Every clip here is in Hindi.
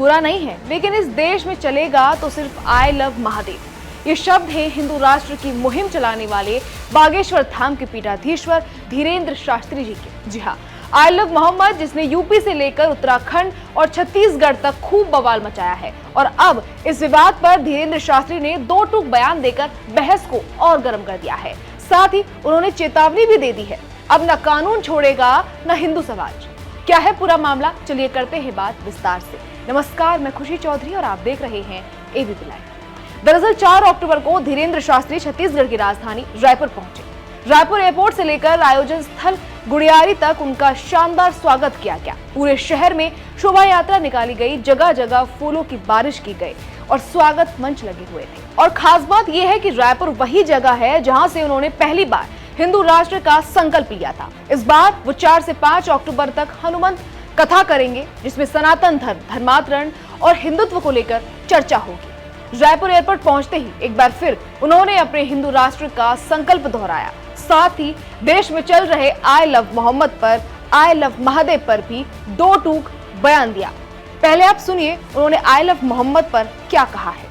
बुरा नहीं है, लेकिन इस देश में चलेगा तो सिर्फ आई लव महादेव। ये शब्द है हिंदू राष्ट्र की मुहिम चलाने वाले बागेश्वर धाम के पीठाधीश्वर धीरेन्द्र शास्त्री जी के। जी हाँ, आई लव मोहम्मद, जिसने यूपी से लेकर उत्तराखंड और छत्तीसगढ़ तक खूब बवाल मचाया है। और अब इस विवाद पर धीरेन्द्र शास्त्री ने दो टूक बयान देकर बहस को और गर्म कर दिया है। साथ ही उन्होंने चेतावनी भी दे दी है, अब न कानून छोड़ेगा न हिंदू समाज। क्या है पूरा मामला, चलिए करते हैं बात विस्तार से। नमस्कार, मैं खुशी चौधरी और आप देख रहे हैं एबीपी लाइव। दरअसल 4 अक्टूबर को धीरेन्द्र शास्त्री छत्तीसगढ़ की राजधानी रायपुर पहुंचे। रायपुर एयरपोर्ट से लेकर आयोजन स्थल गुड़ियारी तक उनका शानदार स्वागत किया गया। पूरे शहर में शोभा यात्रा निकाली गई, जगह जगह फूलों की बारिश की गई और स्वागत मंच लगे हुए थे। और खास बात यह है कि रायपुर वही जगह है जहां से उन्होंने पहली बार हिंदू राष्ट्र का संकल्प लिया था। इस बार वो 4 से 5 अक्टूबर तक हनुमंत कथा करेंगे, जिसमें सनातन धर्म, धर्मांतरण और हिंदुत्व को लेकर चर्चा होगी। रायपुर एयरपोर्ट पहुंचते ही एक बार फिर उन्होंने अपने हिंदू राष्ट्र का संकल्प दोहराया। साथ ही देश में चल रहे आई लव मोहम्मद पर, आई लव महादेव पर भी दो टूक बयान दिया। पहले आप सुनिए उन्होंने आई लव मोहम्मद पर क्या कहा है।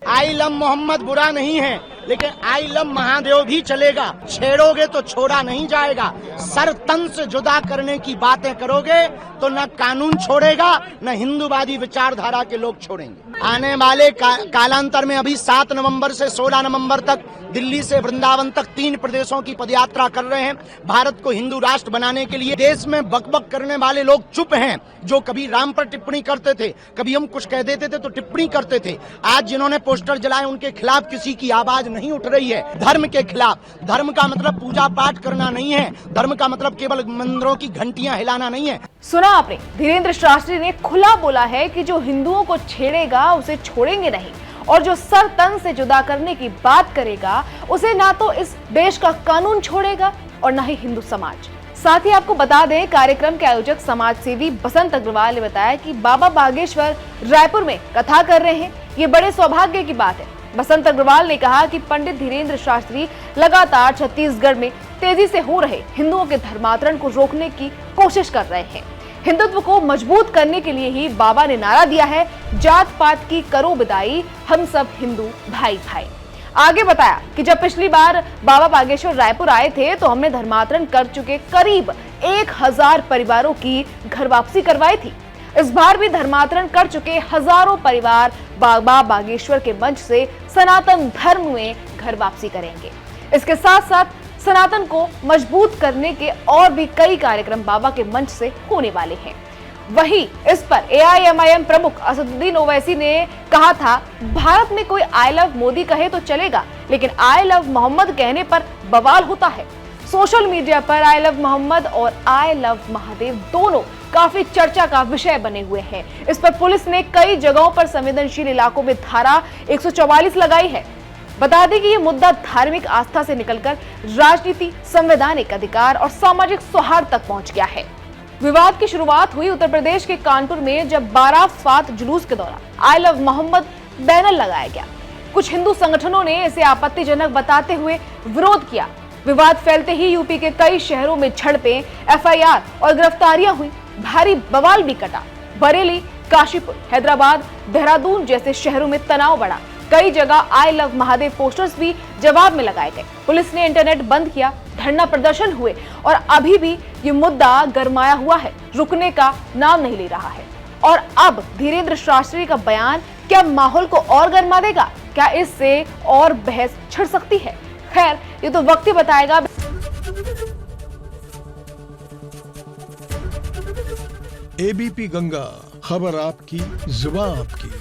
आई लव मोहम्मद बुरा नहीं है, लेकिन आई लव महादेव भी चलेगा। छेड़ोगे तो छोड़ा नहीं जाएगा। सर तन से जुदा करने की बातें करोगे तो न कानून छोड़ेगा न हिंदूवादी विचारधारा के लोग छोड़ेंगे। आने वाले कालांतर में अभी 7 नवंबर से 16 नवंबर तक दिल्ली से वृंदावन तक 3 प्रदेशों की पदयात्रा कर रहे हैं। भारत को हिंदू राष्ट्र बनाने के लिए देश में बकबक करने वाले लोग चुप हैं। जो कभी राम पर टिप्पणी करते थे, कभी हम कुछ कह देते थे तो टिप्पणी करते थे। आज जिन्होंने पोस्टर जलाए उनके खिलाफ किसी की आवाज नहीं उठ रही है। धर्म के खिलाफ। धर्म का मतलब पूजा पाठ करना नहीं है। धर्म का मतलब केवल मंदिरों की घंटियां हिलाना नहीं है। सुना आपने, धीरेन्द्र शास्त्री ने खुला बोला है कि जो हिंदुओं को छेड़ेगा उसे छोड़ेंगे नहीं, और जो सर तन से जुदा करने की बात करेगा उसे ना तो इस देश का कानून छोड़ेगा और ना ही हिंदू समाज। साथ ही आपको बता दें, कार्यक्रम के आयोजक समाज सेवी बसंत अग्रवाल ने बताया कि बाबा बागेश्वर रायपुर में कथा कर रहे हैं, ये बड़े सौभाग्य की बात है। बसंत अग्रवाल ने कहा कि पंडित धीरेन्द्र शास्त्री लगातार छत्तीसगढ़ में तेजी से हो रहे हिंदुओं के धर्मांतरण को रोकने की कोशिश कर रहे हैं। हिंदुत्व को मजबूत करने के लिए ही बाबा ने नारा दिया है, जात पात की करो विदाई, हम सब हिंदू भाई भाई। आगे बताया कि जब पिछली बार बाबा बागेश्वर रायपुर आए थे तो हमने धर्मांतरण कर चुके करीब 1000 परिवारों की घर वापसी करवाई थी। इस बार भी धर्मांतरण कर चुके हजारों परिवार बाबा बागेश्वर के मंच से सनातन धर्म में घर वापसी करेंगे। इसके साथ साथ सनातन को मजबूत करने के और भी कई कार्यक्रम बाबा के मंच से होने वाले हैं। वहीं इस पर AIMIM प्रमुख असदुद्दीन ओवैसी ने कहा था, भारत में कोई आई लव मोदी कहे तो चलेगा, लेकिन आई लव मोहम्मद कहने पर बवाल होता है। सोशल मीडिया पर आई लव मोहम्मद और आई लव महादेव दोनों काफी चर्चा का विषय बने हुए हैं। इस पर पुलिस ने कई जगहों पर संवेदनशील इलाकों में धारा 144 लगाई है। बता दें कि ये मुद्दा धार्मिक आस्था से निकलकर राजनीति, संवैधानिक अधिकार और सामाजिक सौहार्द तक पहुंच गया है। विवाद की शुरुआत हुई उत्तर प्रदेश के कानपुर में, जब बारात जुलूस के दौरान आई लव मोहम्मद बैनर लगाया गया। कुछ हिंदू संगठनों ने इसे आपत्तिजनक बताते हुए विरोध किया। विवाद फैलते ही यूपी के कई शहरों में झड़पें, FIR और गिरफ्तारियां हुई। भारी बवाल भी कटा। बरेली, काशीपुर, हैदराबाद, देहरादून जैसे शहरों में तनाव बढ़ा। कई जगह आई लव महादेव पोस्टर्स भी जवाब में लगाए गए। पुलिस ने इंटरनेट बंद किया, धरना प्रदर्शन हुए और अभी भी ये मुद्दा गरमाया हुआ है, रुकने का नाम नहीं ले रहा है। और अब धीरेन्द्र शास्त्री का बयान क्या माहौल को और गरमा देगा? क्या इससे और बहस छिड़ सकती है? खैर, ये तो वक्त ही बताएगा। ABP गंगा, खबर आपकी, जुबान आपकी।